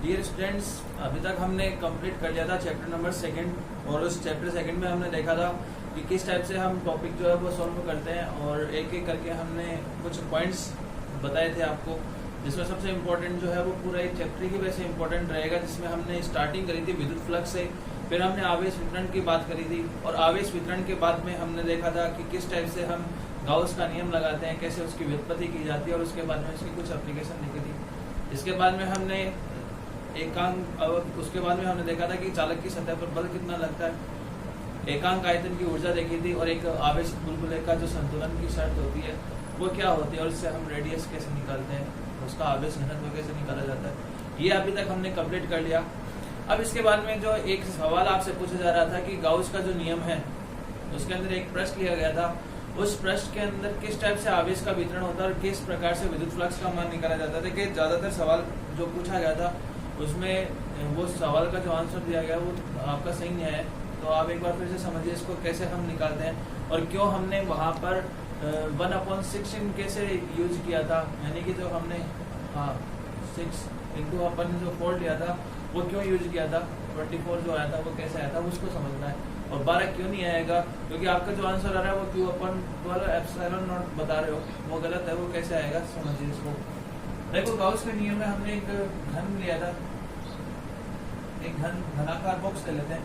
Dear students, अभी तक हमने कंप्लीट कर लिया था चैप्टर नंबर 2 और उस चैप्टर 2 में हमने देखा था कि किस टाइप से हम टॉपिक जो है वो सॉल्व करते हैं और एक एक करके हमने कुछ पॉइंट्स बताए थे आपको, जिसमें सबसे इम्पोर्टेंट जो है वो पूरा एक चैप्टर की वजह से इम्पोर्टेंट रहेगा, जिसमें हमने स्टार्टिंग करी थी विद्युत फ्लक्स से, फिर हमने आवेश वितरण की बात करी थी और आवेश वितरण के बाद में हमने देखा था कि किस टाइप से हम गाउस का नियम लगाते हैं, कैसे उसकी व्युत्पत्ति की जाती है और उसके बाद में उसकी कुछ एप्लीकेशन लिखी थी। इसके बाद में हमने उसके बाद में हमने देखा था कि चालक की सतह पर बल कितना लगता है, एकांक आयतन की ऊर्जा देखी थी और एक आवेश बुलबुले का जो संतुलन की शर्त होती है वो क्या होती है और इससे हम रेडियस कैसे निकालते हैं, उसका आवेश घनत्व कैसे निकाला जाता है, ये अभी तक हमने कंप्लीट कर लिया। अब इसके बाद में जो एक सवाल आपसे पूछा जा रहा था कि गाउस का जो नियम है उसके अंदर एक प्रश्न लिया गया था, उस प्रश्न के अंदर किस टाइप से आवेश का वितरण होता है और किस प्रकार से विद्युत फ्लक्स का मान निकाला जाता है। देखिए ज्यादातर सवाल जो पूछा गया था उसमें वो सवाल का जो आंसर दिया गया वो आपका सही नहीं है, तो आप एक बार फिर से समझिए इसको कैसे हम निकालते हैं और क्यों हमने वहाँ पर 1/6 कैसे यूज किया था, यानी कि जो हमने 6 इंटू अपन जो 4 लिया था वो क्यों यूज किया था, 24 जो आया था वो कैसे आया था उसको समझना है। और 12 क्यों नहीं आएगा, क्योंकि आपका जो आंसर आ रहा है वो Q/12 एप्सिलॉन नॉट बता रहे हो, वो गलत है, वो कैसे आएगा समझिए इसको। देखो गाउस के नियम में हमने एक घन लिया था, एक घनाकार बॉक्स ले लेते हैं,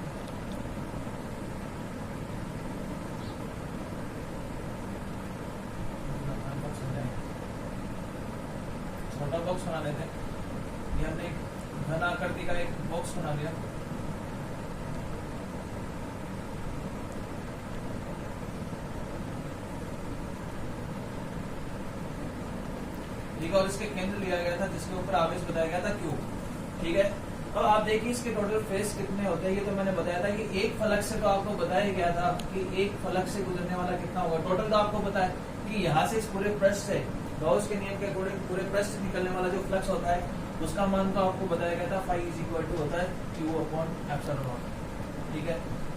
छोटा बॉक्स बना लेते हैं, ये हमने एक घन आकृति का एक बॉक्स बना लिया। ठीक है, और इसके केंद्र लिया गया था जिसके ऊपर आवेश बताया गया था Q। ठीक है, अब आप देखिए इसके टोटल फेस कितने होते हैं, ये तो मैंने बताया था कि एक फलक से तो आपको बताया गया था कि एक फलक से गुजरने वाला कितना होगा, टोटल तो आपको पता है कि यहाँ से इस पूरे पृष्ठ से गाउस के नियम के अकॉर्डिंग पूरे पृष्ठ से निकलने वाला जो फ्लक्स होता है उसका मान तो आपको बताया गया था φ होता है Q/ε0। ठीक है,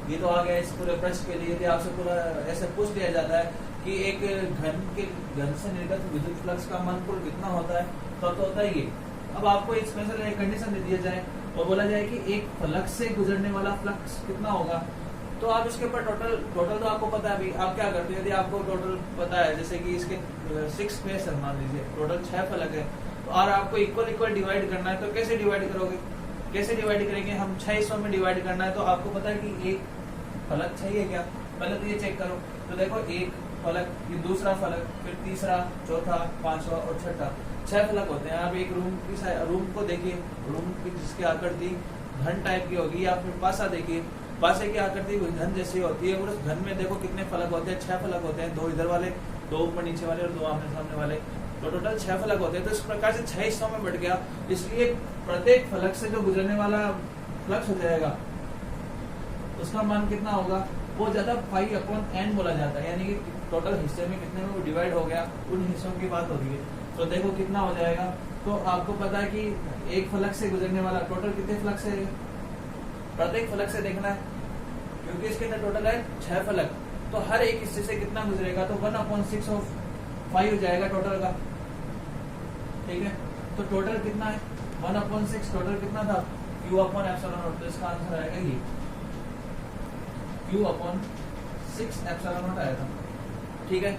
ये तो आ गया इस पूरे पृष्ठ के लिए। यदि आपसे पूरा ऐसे पूछ लिया जाता है कि एक घन से निर्गत विद्युत फ्लक्स का मान कुल कितना होता है, तो होता है ये। अब आपको एक स्पेशल एक कंडीशन दे दिया जाए और बोला जाए कि एक फलक से गुजरने वाला फ्लक्स कितना होगा, तो आप इसके ऊपर टोटल तो आपको पता है। अभी आप क्या करते हैं, यदि आपको टोटल पता है, जैसे कि इसके 6 फेस है, मान लीजिए टोटल 6 फलक है, तो और आपको इक्वल डिवाइड करना है, तो कैसे डिवाइड करोगे, कैसे डिवाइड करेंगे, हम 6 हिस्सों में डिवाइड करना है, तो आपको पता है कि एक फलक चाहिए क्या, पहले तो ये चेक करो। तो देखो एक फलक, ये दूसरा फलक, फिर तीसरा, चौथा, पांचवा और छठा, 6 फलक होते हैं। आप एक रूम को देखिए, रूम की जिसकी आकृति घन टाइप की होगी, या फिर पासा देखिए, पासे की आकृति घन जैसी होती है, और उस घन में देखो कितने फलक होते हैं, 6 फलक होते हैं, 2 इधर वाले, 2 ऊपर नीचे वाले और 2 आमने सामने वाले, तो टोटल 6 फलक होते हैं। तो इस प्रकार से 6 हिस्सों में बढ़ गया, इसलिए प्रत्येक फलक से जो गुजरने वाला फ्लक्स हो जाएगा उसका मान कितना होगा, वो ज्यादा φ/n बोला जाता है, यानी कि टोटल हिस्से में कितने में वो डिवाइड हो गया, उन हिस्सों की बात हो रही है। तो देखो कितना हो जाएगा, तो आपको पता है कि एक फलक से गुजरने वाला टोटल कितने फलक से, प्रत्येक फलक से देखना है, क्योंकि इसके अंदर टोटल है 6 फलक, तो हर एक हिस्से से कितना गुजरेगा, तो 1/6 ऑफ 5 हो जाएगा टोटल का। ठीक है, तो टोटल कितना है 1/6, टोटल कितना था Q/ε0, तो इसका आंसर आएगा ये Q/6ε0 आया था। ठीक है,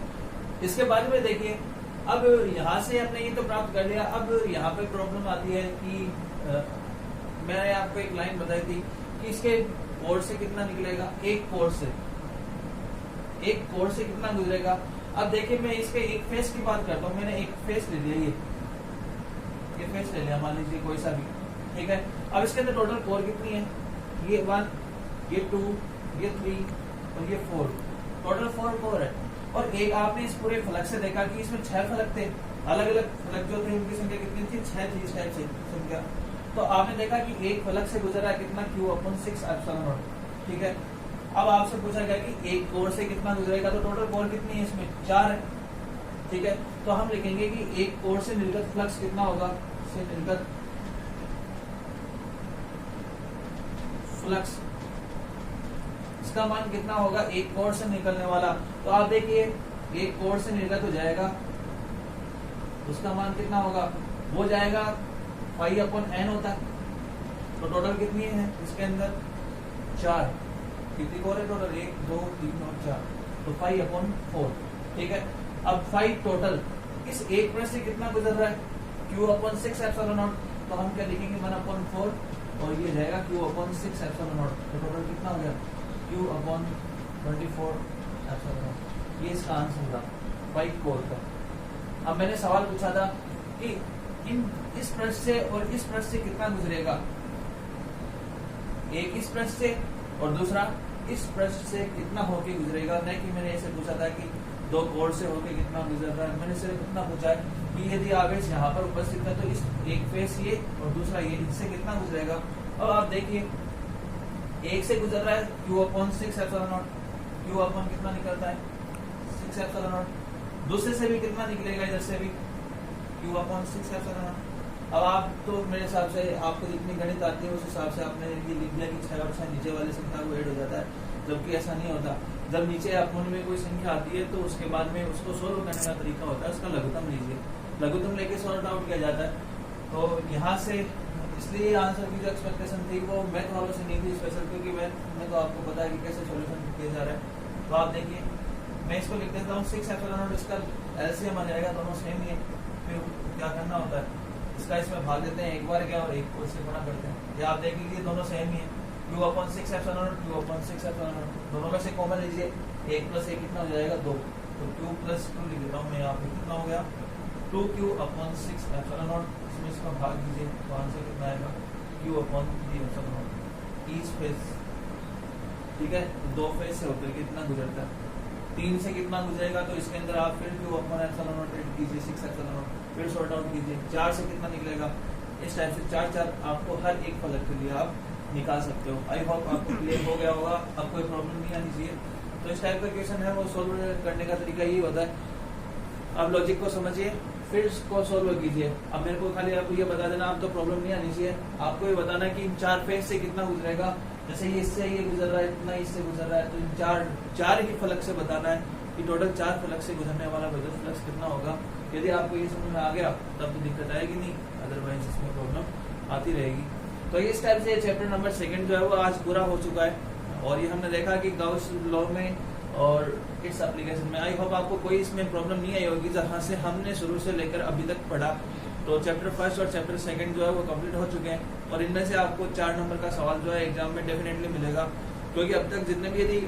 इसके बाद में देखिए, अब यहाँ से हमने ये तो प्राप्त कर लिया। अब यहाँ पे प्रॉब्लम आती है कि मैंने आपको एक लाइन बताई थी कि इसके कोर से कितना निकलेगा, एक कोर से कितना गुजरेगा। अब देखिए मैं इसके एक फेस की बात करता हूँ, मैंने एक फेस ले लिया, ये फेस ले लिया, मान लीजिए कोई सा भी। ठीक है, अब इसके अंदर टोटल कोर कितनी है, ये 1, ये 2, ये 3 और ये 4, टोटल 4 कोर है। और एक आपने इस पूरे फलक से देखा कि इसमें 6 फलक थे, अलग अलग फलक जो थे उनकी संख्या कितनी थी, 6 थी इस टाइप से संख्या। तो आपने देखा कि एक फलक से गुजरा है कितना, Q/6ε0। ठीक है, अब आपसे पूछा गया कि एक कोर से कितना गुजरेगा, तो टोटल कोर कितनी है, इसमें 4 है। ठीक है, तो हम लिखेंगे कि एक कोर से निर्गत फ्लक्स कितना होगा, से निर्गत फ्लक्स, इसका मान कितना होगा, एक कोर से निकलने वाला। तो आप देखिए एक कोर से निर्गत हो जाएगा, उसका मान कितना होगा, वो जाएगा φ/n होता है। तो टोटल कितनी है इसके अंदर 4, कितनी कोर है टोटल 1 2 3 और 4, तो 5/4, ठीक है। अब 5 टोटल इस एक पर से कितना गुजर रहा है Q/6 एप्सिलॉन नॉट, तो हम क्या लिखेंगे 1/4 और ये जाएगा Q/6 एप्सिलॉन नॉट, तो टोटल कितना हो गया Q/24 एप्सिलॉन नॉट। ये इसका आंसर था 5 कोर का। अब मैंने सवाल पूछा था कि इस पृष्ठ से और इस पृष्ठ से कितना गुजरेगा, एक इस पृष्ठ से और दूसरा इस पृष्ठ से कितना होके गुजरेगा, नहीं कि मैंने ऐसे पूछा था कि 2 कोर से होके कितना गुजर रहा है। मैंने सिर्फ इतना पूछा है कि यदि आवेश यहाँ पर उपस्थित है तो इस एक फेस ये और दूसरा ये, इससे कितना गुजरेगा। अब आप देखिए एक से गुजर रहा है Q/6 एप्सिलॉन नॉट, Q अपन कितना निकलता है 6 एप्सिलॉन नॉट, दूसरे से भी कितना निकलेगा इधर से भी Q/6 एप्सिलॉन नॉट। अब आप तो मेरे हिसाब से आपको जितनी गणित आती है उस हिसाब से आपने ये लिख दिया कि 6 नीचे वाले संख्या को ऐड हो जाता है, जबकि ऐसा नहीं होता। जब नीचे अपन में कोई संख्या आती है तो उसके बाद में उसको सोल्व करने का तरीका होता है, उसका लघुत्तम लीजिए, लघुत्तम लेके सॉल्व आउट किया जाता है। तो यहाँ से इसलिए आंसर की जो एक्सपेक्टेशन थी वो मैथ वालों से नहीं थी स्पेशल, क्योंकि मैथ में तो आपको पता है कि कैसे सोल्यूशन किया जा रहा है। तो आप देखिए मैं इसको लिख देता हूँ 6 एप्सिलॉन नॉट, इसका एलसीएम आ जाएगा, दोनों सेम ही है। फिर क्या करना होता है, इसका इसमें भाग देते हैं एक बार क्या और एक को इससे गुणा करते हैं। ये आप देख लीजिए दोनों सेम ही है, Q/6 epsilon not Q/6 epsilon not, दोनों में से कॉमन लीजिए, 1 + 1 कितना हो जाएगा 2, तो Q+2 लिख देता हूँ मैं यहाँ पे, कितना हो गया 2Q/6 एप्सिलॉन नॉट। इसमें इसका भाग दीजिए तो आंसर कितना आएगा Q/3 epsilon not each phase, ठीक है। 2 फेज से होकर कितना गुजरता है, 3 से कितना गुजरेगा, तो इसके अंदर आप फिर Q/एप्सिलॉन नॉट ऐड कीजिए 6 एप्सिलॉन नॉट, फिर सॉर्ट आउट कीजिए 4 से कितना निकलेगा। इस टाइप से 4 आपको हर एक फलक के लिए आप निकाल सकते हो। आई होप आपको क्लियर हो गया होगा, अब कोई प्रॉब्लम नहीं आनी चाहिए। तो इस टाइप का क्वेश्चन है वो सोल्व करने का तरीका यही होता है। आप लॉजिक को समझिए फिर इसको सोल्व कीजिए। अब मेरे को खाली आपको ये बता देना, आप तो प्रॉब्लम नहीं आनी चाहिए, आपको ये बताना कि इन 4 फेज से कितना गुजरेगा। जैसे ये इससे ये गुजर रहा है, इतना इससे गुजर रहा है, तो इन चार ही फलक से बताना है कि टोटल 4 फलक से गुजरने वाला विद्युत फ्लक्स कितना होगा। यदि आपको ये समझ में आ गया तब तो दिक्कत आएगी नहीं, अदरवाइज इसमें प्रॉब्लम आती रहेगी। तो इस टाइप से चैप्टर नंबर 2 जो है वो आज पूरा हो चुका है, और ये हमने देखा कि गाउस लॉ में और इट्स एप्लीकेशन में। आई होप आपको कोई इसमें प्रॉब्लम नहीं आई होगी, जहाँ से हमने शुरू से लेकर अभी तक पढ़ा। तो चैप्टर 1 और चैप्टर 2 जो है वो कंप्लीट हो चुके हैं, और इनमें से आपको 4 नंबर का सवाल जो है एग्जाम में डेफिनेटली मिलेगा, क्योंकि अब तक जितने भी यदि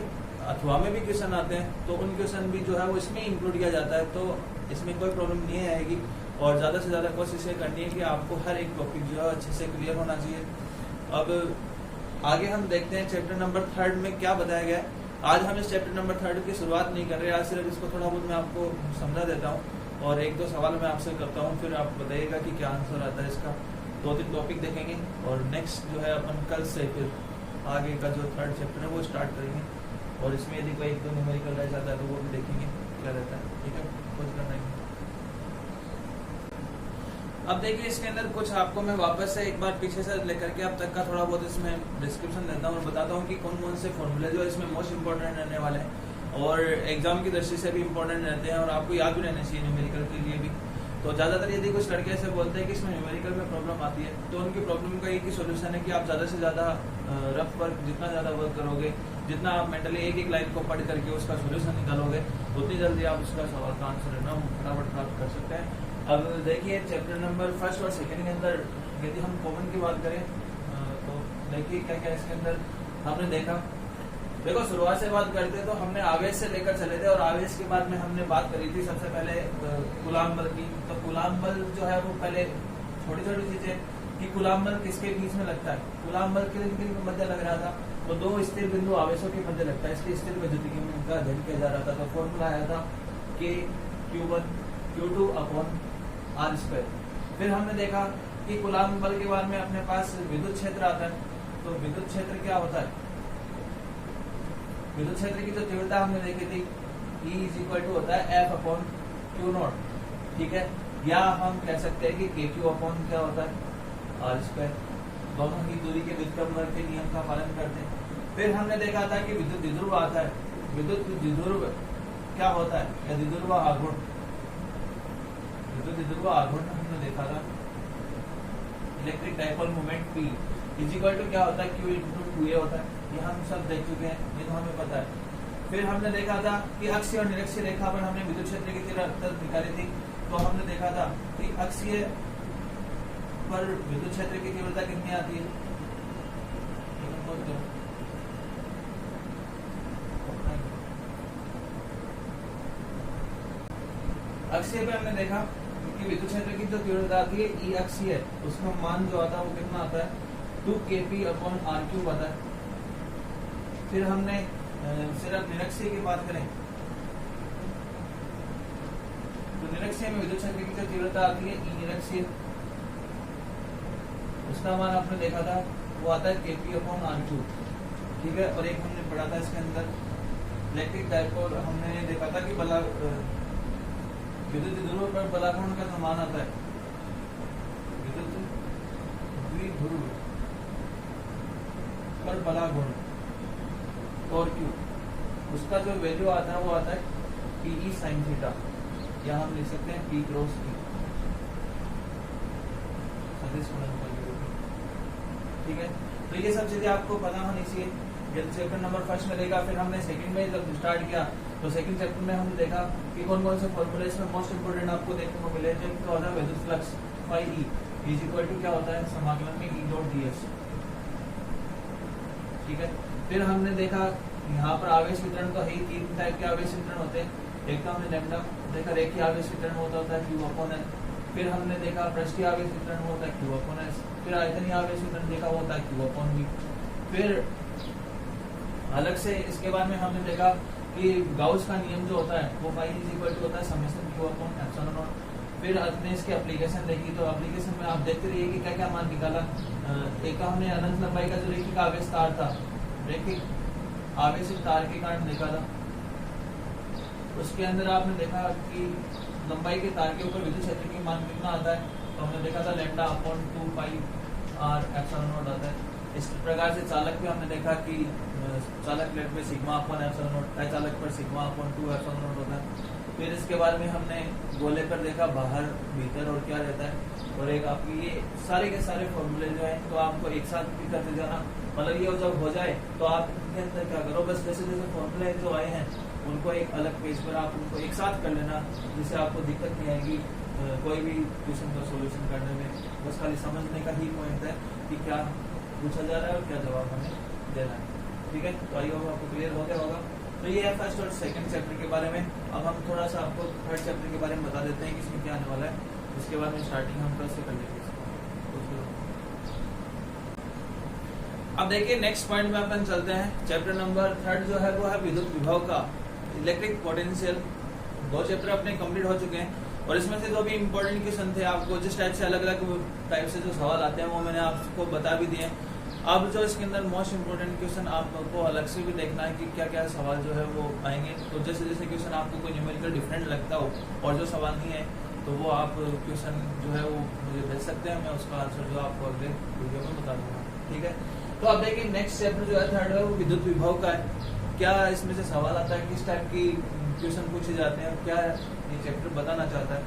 अथवा में भी क्वेश्चन आते हैं तो उन क्वेश्चन भी जो है वो इसमें इंक्लूड किया जाता है, तो इसमें कोई प्रॉब्लम नहीं आएगी। और ज़्यादा से ज़्यादा कोशिश ये करनी है कि आपको हर एक टॉपिक जो है अच्छे से क्लियर होना चाहिए। अब आगे हम देखते हैं चैप्टर नंबर 3 में क्या बताया गया है। आज हम इस चैप्टर नंबर 3 की शुरुआत नहीं कर रहे, आज सिर्फ इसको थोड़ा बहुत मैं आपको समझा देता हूँ और 1-2 सवाल मैं आपसे करता हूँ, फिर आप बताइएगा कि क्या आंसर आता है इसका। 2-3 टॉपिक देखेंगे और नेक्स्ट जो है अपन कल से फिर आगे का जो 3rd चैप्टर है वो स्टार्ट करेंगे, और इसमें यदि कोई 1-2 न्यूमेरिकल रह जाता है तो वो भी देखेंगे क्या रहता है, ठीक है, कुछ करना है। अब देखिए इसके अंदर कुछ आपको मैं वापस से एक बार पीछे से लेकर के अब तक का थोड़ा बहुत इसमें डिस्क्रिप्शन देता हूँ और बताता हूँ कि कौन कौन से फॉर्मूले जो इसमें मोस्ट इंपॉर्टेंट रहने वाले हैं और एग्जाम की दृष्टि से भी इंपॉर्टेंट रहते हैं और आपको याद भी रहना चाहिए न्यूमेरिकल के लिए भी। तो ज़्यादातर यदि कुछ लड़के ऐसे बोलते हैं कि इसमें न्यूमेरिकल में प्रॉब्लम आती है, तो उनकी प्रॉब्लम का एक ही सोल्यूशन है कि आप ज़्यादा से ज़्यादा रफ वर्क, जितना ज़्यादा वर्क करोगे, जितना आप मेंटली एक लाइन को पढ़ करके उसका सोल्यूशन निकालोगे, उतनी जल्दी आप उसका सवाल का आंसर है ना फटाफट प्राप्त कर सकते हैं। अब देखिए चैप्टर नंबर 1 और 2 के अंदर यदि हम कॉमन की बात करें तो देखिए क्या क्या इसके अंदर हमने देखा। देखो शुरुआत से बात करते तो हमने आवेश से लेकर चले थे और आवेश के बाद में हमने बात करी थी सबसे पहले कूलाम बल की। तो कूलाम बल जो है वो पहले छोटी छोटी चीजें कि कूलाम बल किसके बीच में लगता है, कूलाम बल के मध्य लग रहा था, तो 2 स्थिर बिंदु आवेशों के मध्य लगता है, इसलिए स्थिर विद्युतीय का अध्ययन किया जा रहा था। तो फॉर्मूला आया था कि Q1 Q2 अपॉन R²। फिर हमने देखा कि कूलाम बल के बाद में अपने पास विद्युत क्षेत्र आता है। तो विद्युत क्षेत्र क्या होता है, विद्युत क्षेत्र की जो तीव्रता हमने देखी थी E होता है F/Q0, ठीक है, या हम कह सकते हैं कि KQ क्या होता है R²। दोनों ही दूरी के व्युत्क्रम वर्ग के नियम का पालन करते हैं। फिर हमने देखा था कि विद्युत द्विध्रुव आता है। विद्युत द्विध्रुव क्या होता है, या द्विध्रुव आघूर्ण, विद्युत द्विध्रुव आघूर्ण हमने देखा था। Electric dipole moment P, is equal to क्या होता है, Q इंटू 2A होता है। ये हम सब देख चुके हैं, ये तो हमें पता है। फिर हमने देखा था कि अक्षीय और निरक्षीय रेखा पर हमने विद्युत क्षेत्र की तीव्रता निकाली थी। तो हमने देखा था कि अक्षीय पर विद्युत क्षेत्र की तीव्रता कितनी आती है, अक्षीय पे हमने देखा कि विद्युत क्षेत्र की जो तीव्रता आती है E अक्षीय, उसका मान जो आता है वो कितना आता है, 2kp/r³ आता है। फिर हमने सिर्फ निरक्षीय की बात करें तो निरक्षीय में विद्युत क्षेत्र की जो तीव्रता आती है E निरक्षीय, उसका मान आपने देखा था वो आता है kp/r³। ठीक है। और एक हमने पढ़ा था इसके अंदर इलेक्ट्रिक डाइपोल, हमने देखा था कि बला विद्युत ध्रुव पर बलाघूर्ण का जो मान आता है, विद्युत द्विध्रुव पर बलाघूर्ण और Q, उसका जो वैल्यू आता है वो आता है PE sin थीटा, या हम लिख सकते हैं P क्रॉस E। ठीक है। तो ये सब चीजें आपको पता होनी चाहिए। जब चैप्टर नंबर फर्स्ट में देखा, फिर हमने सेकंड में जब स्टार्ट किया तो सेकंड चैप्टर में हमने देखा कि कौन कौन से फॉर्मूले इसमें मोस्ट इंपोर्टेंट आपको देखने को मिले। जब क्या होता है विद्युत flux E is equal to क्या होता है, समाकलन में E डॉट ds। ठीक है। फिर हमने देखा यहाँ पर आवेश वितरण तो है ही, 3 टाइप के आवेश वितरण होते हैं। एक तो हमने लैम्डा देखा, रेखीय आवेश वितरण होता है Q/S। फिर हमने देखा पृष्ठीय आवेश वितरण होता है Q/S। फिर आयतनीय आवेश वितरण देखा होता है Q/V। फिर अलग से इसके बाद में हमने देखा कि गाउस का नियम जो होता है वो फाई इज इक्वल टू होता है समेशन Q/ε0। फिर हमने इसकी एप्लीकेशन देखी, तो एप्लीकेशन में आप देखते रहिए कि क्या क्या मान निकाला। एक हमने अनंत लंबाई का जो रैखिक आवेश तार था, रैखिक आवेशित तार के कारण देखा था। उसके अंदर आपने देखा कि लंबाई के तार के ऊपर विद्युत क्षेत्र की मान कितना आता है, तो हमने देखा था λ/2πr/ε0 आता है। इस प्रकार से चालक पे हमने देखा कि चालक प्लेट पे σ/ε0, अचालक पर σ/2ε0 होता है। फिर इसके बाद में हमने गोले पर देखा बाहर भीतर और क्या रहता है। और एक आपकी ये सारे के सारे फॉर्मूले जो है तो आपको एक साथ भी करते जाना, मतलब ये जब हो जाए तो आप इनके अंदर क्या करो, बस जैसे जैसे फॉर्मूले जो आए हैं उनको एक अलग पेज पर आप उनको एक साथ कर लेना, जिससे आपको दिक्कत नहीं आएगी कोई भी क्वेश्चन का सोल्यूशन करने में। बस खाली समझने का ही पॉइंट है कि क्या पूछा जा रहा है और क्या जवाब हमें देना है। ठीक है। तो आई होप आपको क्लियर हो गया होगा। तो ये है फर्स्ट और सेकंड चैप्टर के बारे में। अब हम थोड़ा सा आपको थर्ड चैप्टर के बारे में बता देते हैं कि इसमें क्या आने वाला है। उसके बाद में स्टार्टिंग हम कैसे कर लेंगे। अब देखिए नेक्स्ट पॉइंट में अपन चलते हैं। चैप्टर नंबर थर्ड जो है वो है विद्युत विभव का इलेक्ट्रिक पोटेंशियल। 2 चैप्टर अपने कंप्लीट हो चुके हैं और इसमें से जो भी इम्पोर्टेंट क्वेश्चन थे, आपको जिस टाइप से अलग अलग टाइप से जो सवाल आते हैं वो मैंने आपको बता भी दिए। अब जो इसके अंदर मोस्ट इम्पोर्टेंट क्वेश्चन आपको अलग से भी देखना है कि क्या क्या सवाल जो है वो आएंगे। तो जैसे जैसे क्वेश्चन आपको कोई न्यूमेरिकल डिफरेंट लगता हो और जो सवाल नहीं है तो वो आप क्वेश्चन जो है वो मुझे भेज सकते हैं, मैं उसका आंसर जो आपको अगले वीडियो में बता दूंगा। ठीक है। तो अब देखिए नेक्स्ट चैप्टर जो है थर्ड है वो विद्युत विभव का है। क्या इसमें से सवाल आता है, किस टाइप की क्वेश्चन पूछे जाते हैं, क्या ये चैप्टर बताना चाहता है।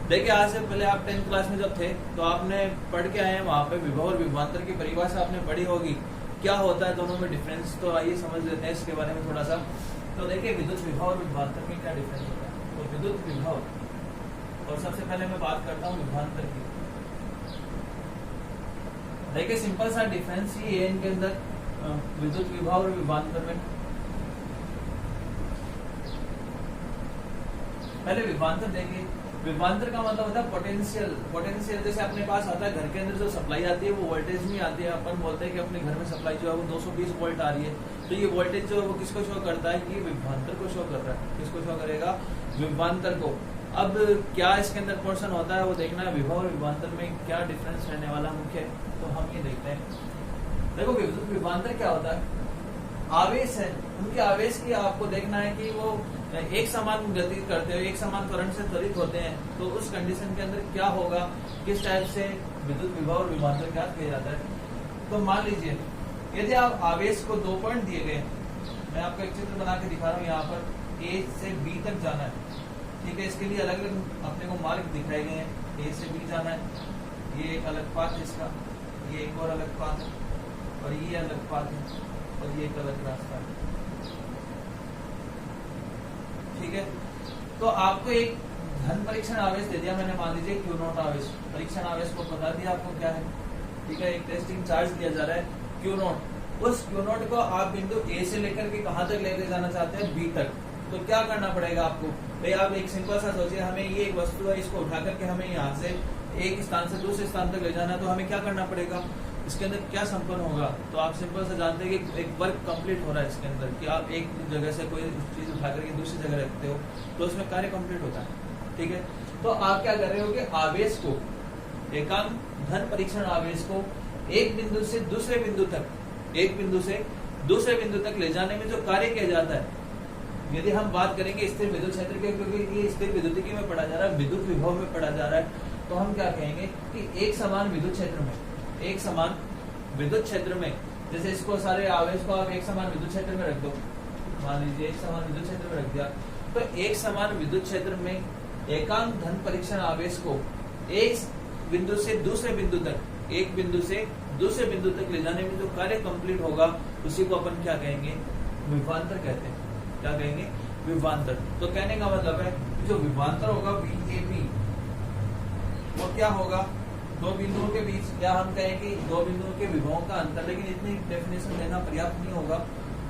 देखिए आज से पहले आप 10th क्लास में जब थे तो आपने पढ़ के आए हैं, वहाँ पे विभव और विभवांतर की परिभाषा आपने पढ़ी होगी, क्या होता है दोनों में डिफरेंस। तो आइए समझ लेते हैं इसके बारे में थोड़ा सा। तो देखिए विद्युत विभव और विभवांतर में क्या डिफरेंस होता है। तो विद्युत विभव, और सबसे पहले मैं बात करता हूँ विभवांतर की। देखिए सिंपल सा डिफरेंस ही है इनके अंदर विद्युत विभव और विभवांतर में। पहले विभवांतर देखिए। विभवांतर का मतलब होता है पोटेंशियल। पोटेंशियल जैसे अपने पास आता है घर के अंदर जो सप्लाई आती है वो वोल्टेज में आती है। अपन बोलते हैं कि अपने घर में सप्लाई जो है वो 220 वोल्ट आ रही है, तो ये वोल्टेज जो है वो किसको शो करता है, ये विभवांतर को शो कर रहा है। किसको शो करेगा, विभवांतर को। अब क्या इसके अंदर पोर्शन होता है वो देखना है, विभव और विभवांतर में क्या डिफरेंस रहने वाला मुख्य, तो हम ये देखते हैं। देखो विभवांतर क्या होता है, आवेश है, उनके आवेश की आपको देखना है कि वो एक समान गति करते हैं, एक समान करंट से त्वरित होते हैं, तो उस कंडीशन के अंदर क्या होगा, किस टाइप से विद्युत विभव और विभवांतर क्या किया जाता है। तो मान लीजिए यदि आप आवेश को 2 पॉइंट दिए गए, मैं आपको एक चित्र बना के दिखा रहा हूँ, यहाँ पर ए से बी तक जाना है। ठीक है। इसके लिए अलग अलग अपने को मार्ग दिखाए गए हैं, ए से बी जाना है, ये एक अलग पाथ है इसका, ये एक और अलग पाथ है। और ये अलग पाथ है और ये एक अलग रास्ता है। ठीक है, तो आपको एक धन परीक्षण आवेश दे दिया मैंने, मान लीजिए क्यू नॉट आवेश, परीक्षण आवेश को बता दिया आपको क्या है। ठीक है, एक टेस्टिंग चार्ज दिया जा रहा है क्यू नॉट, उस क्यू नॉट को आप बिंदु ए से लेकर के कहां तक लेके जाना चाहते हैं, बी तक। तो क्या करना पड़ेगा आपको भाई, आप एक सिंपल सा सोचिए, हमें ये एक वस्तु है, इसको उठा करके हमें यहाँ से एक स्थान से दूसरे स्थान तक ले जाना है, तो हमें क्या करना पड़ेगा, इसके अंदर क्या संपन्न होगा। तो आप सिंपल से जानते हैं कि एक वर्क कंप्लीट हो रहा है इसके अंदर, कि आप एक जगह से कोई चीज उठा करके दूसरी जगह रखते हो तो उसमें कार्य कंप्लीट होता है। ठीक है, तो आप क्या कर रहे हो कि आवेश को, एकांक धन परीक्षण आवेश को एक बिंदु से दूसरे बिंदु तक, एक बिंदु से दूसरे बिंदु तक ले जाने में जो कार्य किया जाता है, यदि हम बात करेंगे स्थिर विद्युत क्षेत्र के, क्योंकि ये स्थिर विद्युतिकी में पढ़ा जा रहा है, विद्युत विभव में पढ़ा जा रहा है, तो हम क्या कहेंगे कि एक समान विद्युत क्षेत्र में, एक समान विद्युत क्षेत्र में, जैसे इसको सारे आवेश को आप एक समान विद्युत क्षेत्र में रख दो, मान लीजिए एक समान विद्युत क्षेत्र में रख दिया, तो एक समान विद्युत क्षेत्र में एकांक धन परीक्षण आवेश को एक बिंदु से दूसरे बिंदु तक, एक बिंदु से दूसरे बिंदु तक ले जाने में जो कार्य कंप्लीट होगा उसी को अपन क्या कहेंगे, विभवांतर कहते हैं। क्या कहेंगे, विभवांतर। तो कहने का मतलब है जो विभवांतर होगा VAB, वो क्या होगा, दो बिंदुओं के बीच, या हम कहें कि दो बिंदुओं के विभवों का अंतर, लेकिन इतनी डेफिनेशन देना पर्याप्त नहीं होगा,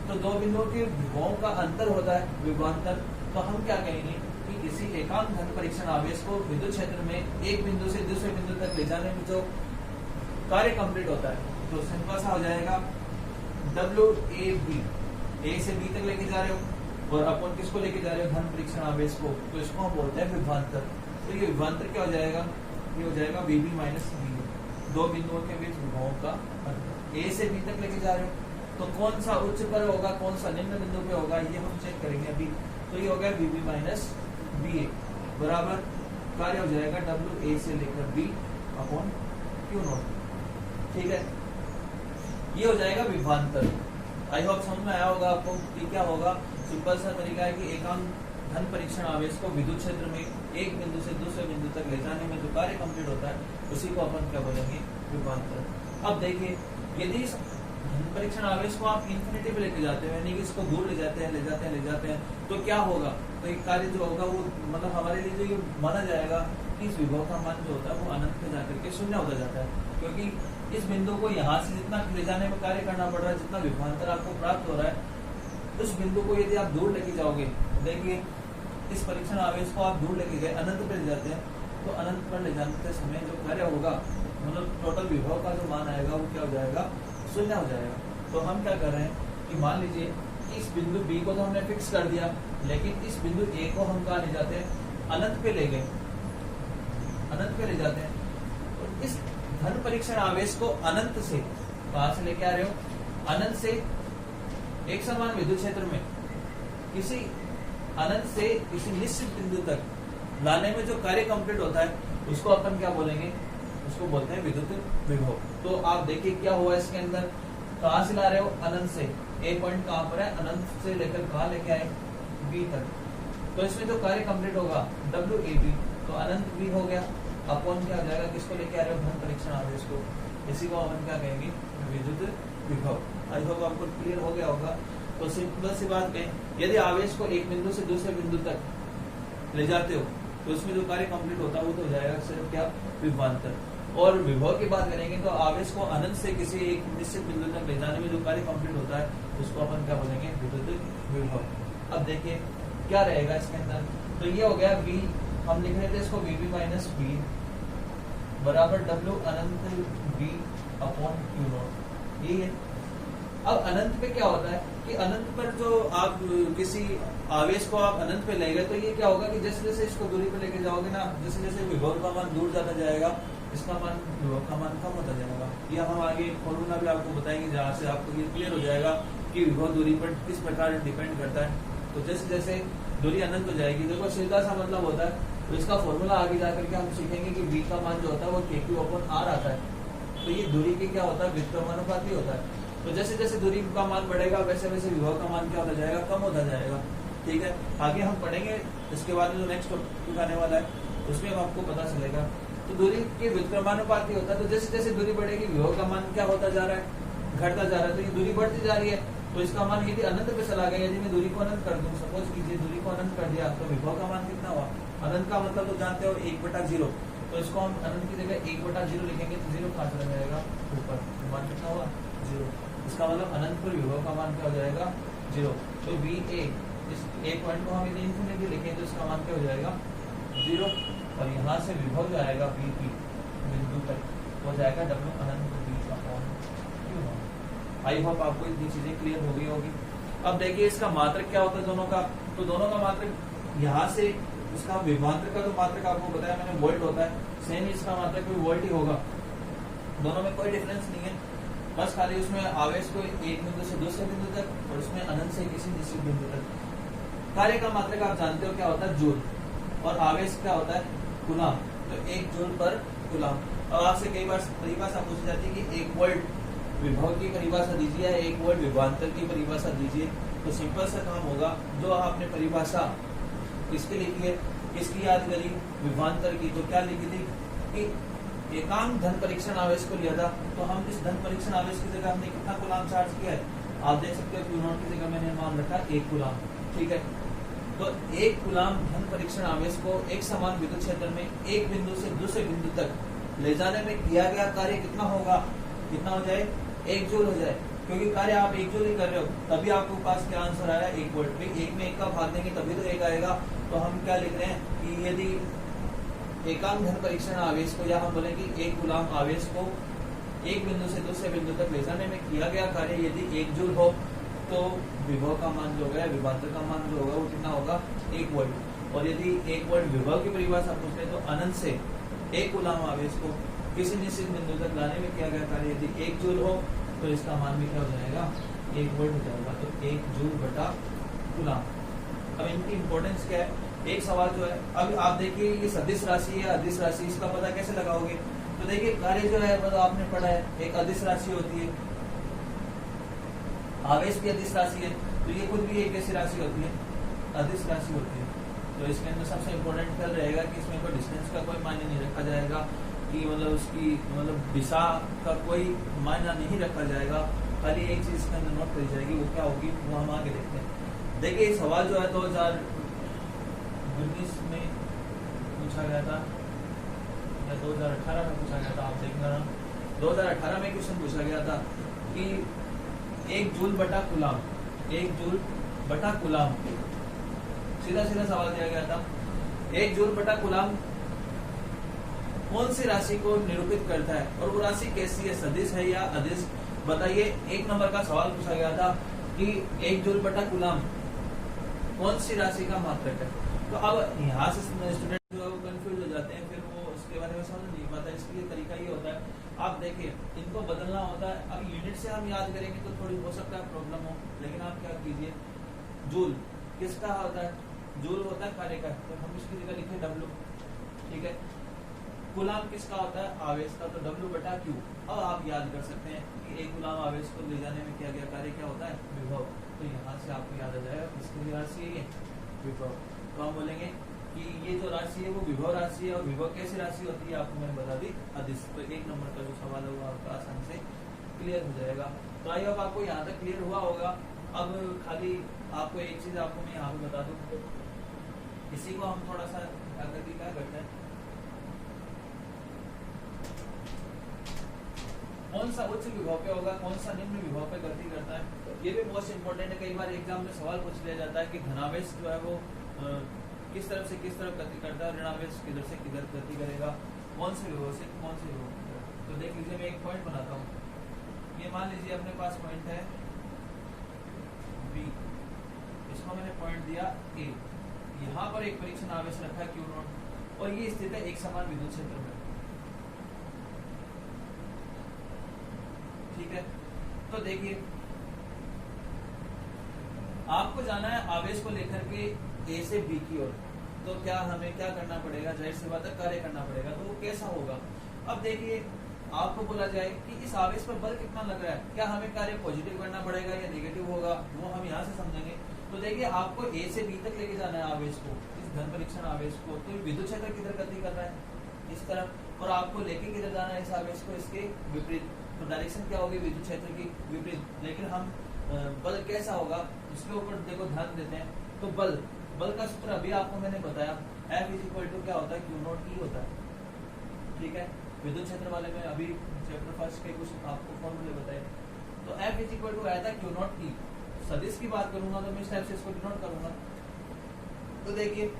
तो दो बिंदुओं के विभवों का अंतर होता है विभवांतर। तो हम क्या कहेंगे कि किसी एकांक धन परीक्षण आवेश को विद्युत क्षेत्र में एक बिंदु से दूसरे बिंदु तक ले जाने में जो कार्य कंप्लीट होता है, तो सिंपल सा हो जाएगा WAB, ए से बी तक लेके जा रहे हो और अपन किसको लेके जा रहे हो, धन परीक्षण आवेश को, तो इसको हम बोलते हैं विभवांतर। तो ये विभवांतर क्या हो जाएगा, ये हो जाएगा VB माइनस VA, दो बिंदुओं के बीच विभवों का अंतर, ए से बी तक लेके जा रहे हो, तो कौन सा उच्च पर होगा, कौन सा निम्न बिंदु पे होगा, ये हम चेक करेंगे अभी। तो ये हो गया VB माइनस VA बराबर कार्य हो जाएगा WA से लेकर B अपॉन Q नॉट। ठीक है, ये हो जाएगा विभवांतर। आई होप समझ में आया होगा आपको कि क्या होगा। सिंपल सा तरीका है कि एकांक धन परीक्षण आवेश को विद्युत क्षेत्र में एक बिंदु से दूसरे बिंदु तक ले जाने में जो कार्य कंप्लीट होता है उसी को अपन क्या बोलेंगे, विभवांतर। अब देखिए, यदि इस धन परीक्षण आवेश को आप इन्फिनिटी पे लेके जाते हैं, यानी कि इसको दूर ले जाते हैं, तो क्या होगा, तो एक कार्य जो होगा वो मतलब हमारे लिए जो ये माना जाएगा कि इस विभव का मान जो होता है वो अनंत में जाकर के शून्य होता जाता है, क्योंकि इस बिंदु को यहाँ से जितना ले जाने में कार्य करना पड़ रहा है, जितना विभवांतर आपको प्राप्त हो रहा है, उस बिंदु को यदि आप दूर लेके जाओगे, देखिए इस परीक्षण आवेश को आप दूर लेके गए, अनंत पे ले जाते हैं, तो अनंत पर ले जाने समय जो कार्य होगा, मतलब टोटल विभव का जो मान आएगा वो क्या हो जाएगा, शून्य हो जाएगा। तो हम क्या कर रहे हैं कि मान लीजिए इस बिंदु B को तो हमने फिक्स कर दिया, लेकिन इस बिंदु A को हम कहाँ ले जाते हैं, अनंत पे ले गए, अनंत पे ले जाते हैं। तो इस धन परीक्षण आवेश को अनंत से कहां से लेके आ रहे हो, अनंत से एक समान विद्युत क्षेत्र में किसी अनंत से किसी निश्चित बिंदु तक लाने में जो कार्य कंप्लीट होता है उसको अपन क्या बोलेंगे, उसको बोलते हैं विद्युत विभव। तो आप देखिए क्या हुआ इसके अंदर, कहां से ला रहे हो, अनंत से, ए पॉइंट कहां पर है, अनंत से लेकर कहां लेके आए, बी तक। तो इसमें जो कार्य कंप्लीट होगा WAB, तो अनंत भी हो गया, अपॉन क्या हो जाएगा, किसको लेके आ रहे हो, धन परीक्षण आवेश को, इसी को अपन क्या कहेंगे, विद्युत विभव। आई होप आपको क्लियर हो गया होगा। तो सिंपल सी बात है, यदि आवेश को एक बिंदु से दूसरे बिंदु तक ले जाते हो तो उसमें जो कार्य कंप्लीट होता है वो तो हो जाएगा सिर्फ क्या, विभवांतर। और विभव की बात करेंगे तो आवेश को अनंत से किसी एक निश्चित बिंदु तक ले जाने में जो कार्य कंप्लीट होता है उसको अपन क्या बोलेंगे, विद्युत विभव। अब देखिए क्या रहेगा इसके अंदर, तो ये हो गया V, हम लिख रहे थे इसको VB माइनस V बराबर W Anant B upon Q not, ये है। अब अनंत पे क्या होता है कि अनंत पर जो आप किसी आवेश को आप अनंत पे ले गए, तो ये क्या होगा कि जैसे जैसे इसको दूरी पे लेके जाओगे ना, जैसे जैसे विभव का मान दूर जाता जाएगा, इसका मान विभव का मान कम होता जाएगा। ये हम आगे फॉर्मूला भी आपको बताएंगे जहाँ से आपको ये क्लियर हो जाएगा कि विभव दूरी पर किस प्रकार डिपेंड करता है। तो जैसे जैसे दूरी अनंत हो जाएगी, देखो सीधा सा मतलब होता है, तो इसका फॉर्मूला आगे जाकर के हम सीखेंगे कि V का मान जो होता है वो KQ अपॉन R आता है। तो ये दूरी की क्या होता है, व्युत्क्रमानुपाती होता है। तो जैसे जैसे दूरी का मान बढ़ेगा वैसे वैसे विभव का मान क्या होता जाएगा, कम होता जाएगा। ठीक है, आगे हम पढ़ेंगे, इसके बाद जो नेक्स्ट टॉपिक आने वाला है उसमें आपको पता चलेगा। तो दूरी के व्युत्क्रमानुपाती होता है, तो जैसे जैसे दूरी बढ़ेगी विभव का मान क्या होता जा रहा है, घटता जा रहा है, तो ये दूरी बढ़ती जा रही है। तो इसका मान यदि अनंत पे चला गया, यदि मैं दूरी को अनंत कर दूं, सपोज कीजिए दूरी को अनंत कर दिया, तो विभव का मान कितना हुआ? अनंत का मतलब तो जानते हो 1/0, तो इसको हम अनंत की जगह 1/0 लिखेंगे, तो 0 कहाँ चला जाएगा? ऊपर, तो मान कितना हुआ? 0। इसका मतलब अनंत पर विभव का मान क्या हो जाएगा? 0। तो बी ए, इस एक पॉइंट को हम यदि इन्फिनिटी लिखें तो इसका मान क्या हो जाएगा? 0। और यहाँ से विभव जो आएगा बी की बिंदु तक हो जाएगा डब्ल्यू अनंत क्यों? आई होप आपको इतनी चीजें क्लियर हो गई होगी। अब देखिए इसका मात्रक क्या होता है दोनों का, तो दोनों का मात्रक यहाँ से इसका विभवांतर का तो मात्रक आपको बताया मैंने वोल्ट होता है, सेम इसका मात्रक भी वोल्ट ही होगा। दोनों में कोई डिफरेंस नहीं है, बस खाली उसमें आवेश को एक बिंदु से दूसरे बिंदु तक और उसमें अनंत से किसी निश्चित बिंदु तक। कार्य का मात्रक आप जानते हो क्या होता है? जूल। और आवेश क्या होता है? कूलम। तो 1 जूल पर कूलम। और आपसे कई बार परिभाषा पूछी जाती है कि 1 वोल्ट विभव की परिभाषा दीजिए, 1 वोल्ट विभवांतर की परिभाषा दीजिए। तो सिंपल सा काम होगा, जो आपने परिभाषा किसके लिखी है, किसकी याद करी? विभवांतर की। तो क्या लिखी थी कि एकांक धन परीक्षण आवेश को लिया था, तो हम इस धन परीक्षण आवेश की जगह हमने कितना कूलम चार्ज किया है? आप देख सकते हो Q0 की जगह मैंने मान रखा 1 कूलम। ठीक है, तो 1 कूलम धन परीक्षण आवेश को एक समान विद्युत क्षेत्र में एक बिंदु से दूसरे बिंदु तक ले जाने में किया गया कार्य कितना होगा? कितना हो जाए? 1 जूल हो जाए, क्योंकि कार्य आप 1 जूल ही कर रहे हो, तभी आपके पास क्या आंसर आया? 1 वोल्ट। 1 में 1 का भाग देंगे तभी तो 1 आएगा। तो हम क्या लिख रहे हैं कि यदि एकांक धन परीक्षण आवेश को, या हम बोले कि 1 कूलम आवेश को एक बिंदु से दूसरे बिंदु तक ले जाने में किया गया कार्य यदि 1 जूल हो, तो विभव का मान जो होगा, विभवांतर का मान जो होगा वो कितना होगा? 1 वोल्ट। और यदि 1 वोल्ट विभव की परिभाषा पूछे तो अनंत से 1 कूलम आवेश को किसी निश्चित बिंदु तक लाने में किया गया कार्य यदि 1 जूल हो, तो इसका मान भी क्या हो जाएगा? 1 वोल्ट हो जाएगा। तो 1 जूल बटा कूलम। अब इनकी इंपॉर्टेंस क्या है? एक सवाल जो है, अब आप देखिए ये सदिश राशि है, अदिश राशि, इसका पता कैसे लगाओगे? तो देखिए कार्य जो है मतलब आपने पढ़ा है, एक अदिश राशि होती है, आवेश भी अदिश राशि है, तो ये खुद भी एक ऐसी राशि होती है, अदिश राशि होती है। तो इसके अंदर सबसे इम्पोर्टेंट क्या रहेगा कि इसमें कोई डिस्टेंस का कोई मायने नहीं रखा जाएगा, कि मतलब उसकी मतलब दिशा का कोई मायना नहीं रखा जाएगा, खाली एक चीज इसके अंदर नोट करी जाएगी, वो क्या होगी वो हम आगे देखते हैं। देखिए सवाल जो है 2019 में पूछा गया था या 2018 में पूछा गया था, आप देखना। 2018 में क्वेश्चन पूछा गया था कि 1 जूल बटा कूलम, 1 जूल बटा कूलम, सीधा सीधा सवाल दिया गया था। 1 जूल बटा कूलम कौन सी राशि को निरूपित करता है और वो राशि कैसी है, सदिश है या अदिश? बताइए। 1 नंबर का सवाल पूछा गया था कि 1 जूल बटा कूलम कौन सी राशि का मात्रक है। तो अब यहाँ से स्टूडेंट जो है वो कंफ्यूज हो जाते हैं, फिर वो उसके बारे में समझ नहीं पाता। इसके लिए तरीका ये होता है, आप देखिए इनको बदलना होता है। अब यूनिट से हम याद करेंगे तो थोड़ी हो सकता है प्रॉब्लम हो, लेकिन आप क्या कीजिए, जूल किसका होता है? जूल होता है कार्य का, तो हम इसकी जगह लिखे W। ठीक है, कूलम किसका होता है? आवेश का, तो W बटा Q। अब आप याद कर सकते हैं कि 1 कूलम आवेश को ले जाने में किया गया कार्य क्या होता है? विभव। तो यहाँ से आपको याद आ जाएगा किसकी राशि है ये? विभव। तो हम बोलेंगे कि ये जो राशि है वो विभव राशि है, और विभव कैसी राशि होती है आपको मैंने बता दी, अदिश। तो 1 नंबर का जो सवाल होगा आपका आसान से क्लियर हो जाएगा। तो आई होप आपको यहाँ तक क्लियर हुआ होगा। अब खाली आपको एक चीज आपको मैं यहाँ पे बता दूं, इसी को हम थोड़ा सा अगर क्या करते हैं, कौन सा उच्च विभव पे होगा, कौन सा निम्न विभव पे गति करता है, ये भी मोस्ट इंपोर्टेंट है। कई बार एग्जाम में सवाल पूछ लिया जाता है कि धनावेश जो है वो किस तरफ से किस तरफ गति करता है, ऋणावेश किधर से किधर गति करेगा, कौन से विभव से कौन से विभव। तो देख लीजिए, मैं एक पॉइंट बनाता हूँ। ये मान लीजिए अपने पास पॉइंट है B, इसको मैंने पॉइंट दिया A, यहाँ पर एक परीक्षण आवेश रखा है Q0, और ये स्थित है एक समान विद्युत क्षेत्र में। ठीक है, तो देखिए आपको जाना है आवेश को लेकर के A से B की ओर, तो क्या हमें क्या करना पड़ेगा? जाहिर सी बात है कार्य करना पड़ेगा। तो वो कैसा होगा? अब देखिए आपको बोला जाए कि इस आवेश पर बल कितना लग रहा है, क्या हमें कार्य पॉजिटिव करना पड़ेगा या नेगेटिव होगा, वो हम यहाँ से समझेंगे। तो देखिए आपको A से B तक लेके जाना है आवेश को, इस धन परीक्षण आवेश को। तो विद्युत क्षेत्र किधर गति कर रहा है? इस तरफ। और आपको लेके किधर जाना है इस आवेश को? इसके विपरीत। तो डायरेक्शन क्या होगी विद्युत क्षेत्र की विपरीत। लेकिन हम बल कैसा होगा इसके ऊपर देखो ध्यान देते हैं। तो बल का सूत्र अभी आपको मैंने बताया, F इज इक्वल टू क्या होता है, Q नॉट E होता है। ठीक है, विद्युत क्षेत्र वाले में अभी चैप्टर फर्स्ट के कुछ आपको फॉर्मूले बताए। तो F इज इक्वल टू आया था Q नॉट E। सदिश की बात करूंगा तो मैं इस टाइप से इसको डिनोट करूंगा। तो देखिए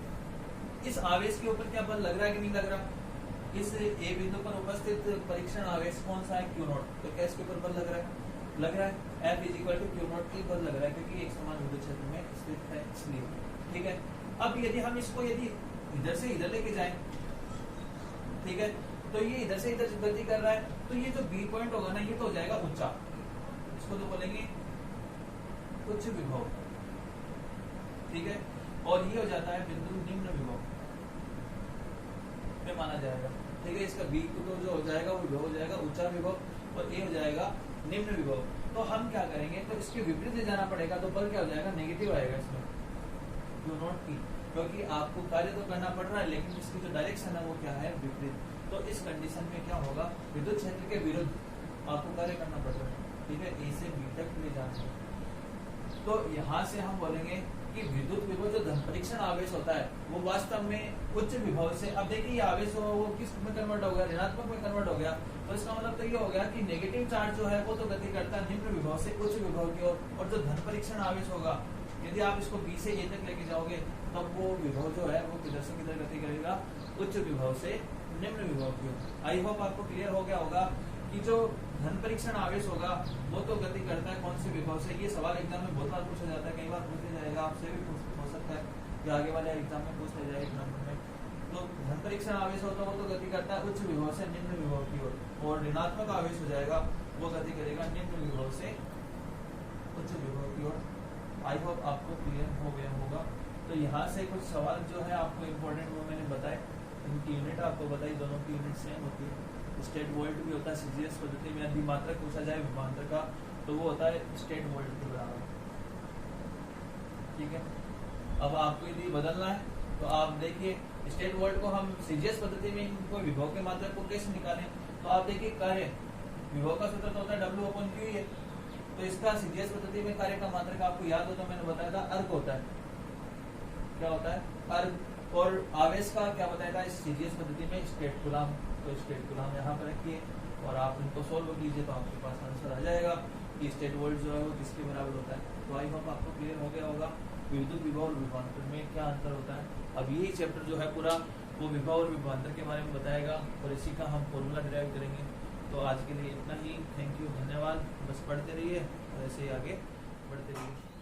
इस आवेश के ऊपर क्या बल लग रहा है कि नहीं लग रहा, इस ए बिंदु पर उपस्थित परीक्षण आवेश कौन सा है, Q नॉट। तो क्या इसके ऊपर बल लग रहा है F is equal to Q naught E बल लग रहा है, क्योंकि एक समान विद्युत क्षेत्र में स्थित है इसलिए। ठीक है, अब यदि हम इसको यदि इधर से इधर लेके जाएं, ठीक है, तो ये इधर से इधर गति कर रहा है, तो ये जो बी पॉइंट होगा ना, ये तो हो जाएगा ऊंचा, इसको तो बोलेंगे उच्च विभव। ठीक है, और ये हो जाता है बिंदु निम्न विभव में माना जाएगा। ठीक है, इसका बी तो जो हो जाएगा वो विभव हो जाएगा ऊंचा विभव, और ए हो जाएगा निम्न विभव। तो हम क्या करेंगे, तो इसके विपरीत ले जाना पड़ेगा, तो बल क्या हो जाएगा, नेगेटिव आएगा इसमें Q नॉट E, क्योंकि आपको कार्य तो करना पड़ रहा है लेकिन इसकी जो डायरेक्शन है वो क्या है, विपरीत। तो इस कंडीशन में क्या होगा, विद्युत क्षेत्र के विरुद्ध आपको कार्य करना पड़ रहा है। ठीक है, ए से बी तक ले जाना है। तो यहाँ से हम बोलेंगे कि विद्युत विभव जो धन परीक्षण आवेश होता है वो वास्तव में उच्च विभव से, अब देखिए ये आवेश हो वो किस में कन्वर्ट हो गया, ऋणात्मक में कन्वर्ट हो गया। तो इसका मतलब तो ये हो गया कि नेगेटिव चार्ज जो है वो तो गति करता है निम्न विभव से उच्च विभव की ओर, और जो धन परीक्षण आवेश होगा यदि आप इसको बी से ए तक लेके जाओगे तब वो विभव जो है वो किधर से किधर गति करेगा, उच्च विभव से निम्न विभव की ओर। आई होप आपको क्लियर हो गया होगा कि जो धन परीक्षण आवेश होगा वो तो गति करता है कौन से विभव से। ये सवाल एग्जाम में बहुत बार पूछा जाता है, कई बार पूछा जाएगा, आपसे भी हो सकता है कि आगे वाले एग्जाम में पूछ लिया जाए नंबर में। तो धन परीक्षण आवेश होता है वो तो गति करता है उच्च विभव से निम्न विभव की ओर, और ऋणात्मक आवेश हो जाएगा वो गति करेगा निम्न विभव से उच्च विभव की ओर। आई होप आपको क्लियर हो गया होगा। तो यहाँ से कुछ सवाल जो है आपको इम्पोर्टेंट वो मैंने बताए, इनकी यूनिट आपको बताई, दोनों की यूनिट सेम होती है। स्टेट वोल्ट भी होता है सीजीएस पद्धति में, यदि मात्रक पूछा जाए विभवांतर का तो वो होता है स्टेट वोल्ट के बराबर। ठीक है, अब आपको यदि बदलना है तो आप देखिए स्टेट वोल्ट को हम सीजीएस पद्धति में इनको विभव के मात्रक को कैसे निकालें। तो आप देखिए कार्य विभव का सूत्र तो होता है W/Q है, तो इसका सीजीएस पद्धति में कार्य का मात्रक आपको याद हो तो मैंने बताया था अर्क होता है। क्या होता है, अर्क। और आवेश का क्या बताया था इस सीजीएस पद्धति में, स्टेट कूलम। तो स्टेट कूलम यहाँ पर रखिए और आप इनको सोल्व कीजिए तो आपके पास आंसर आ जाएगा कि स्टेट वोल्ट जो है वो किसके बराबर होता है। तो आई होप आपको क्लियर हो गया होगा विद्युत विभव और विभवांतर में क्या अंतर होता है। अब यही चैप्टर जो है पूरा वो विभव और विभवांतर के बारे में बताएगा और इसी का हम फॉर्मूला डिराइव करेंगे। तो आज के लिए इतना ही, थैंक यू, धन्यवाद। बस पढ़ते रहिए और ऐसे ही आगे बढ़ते रहिए।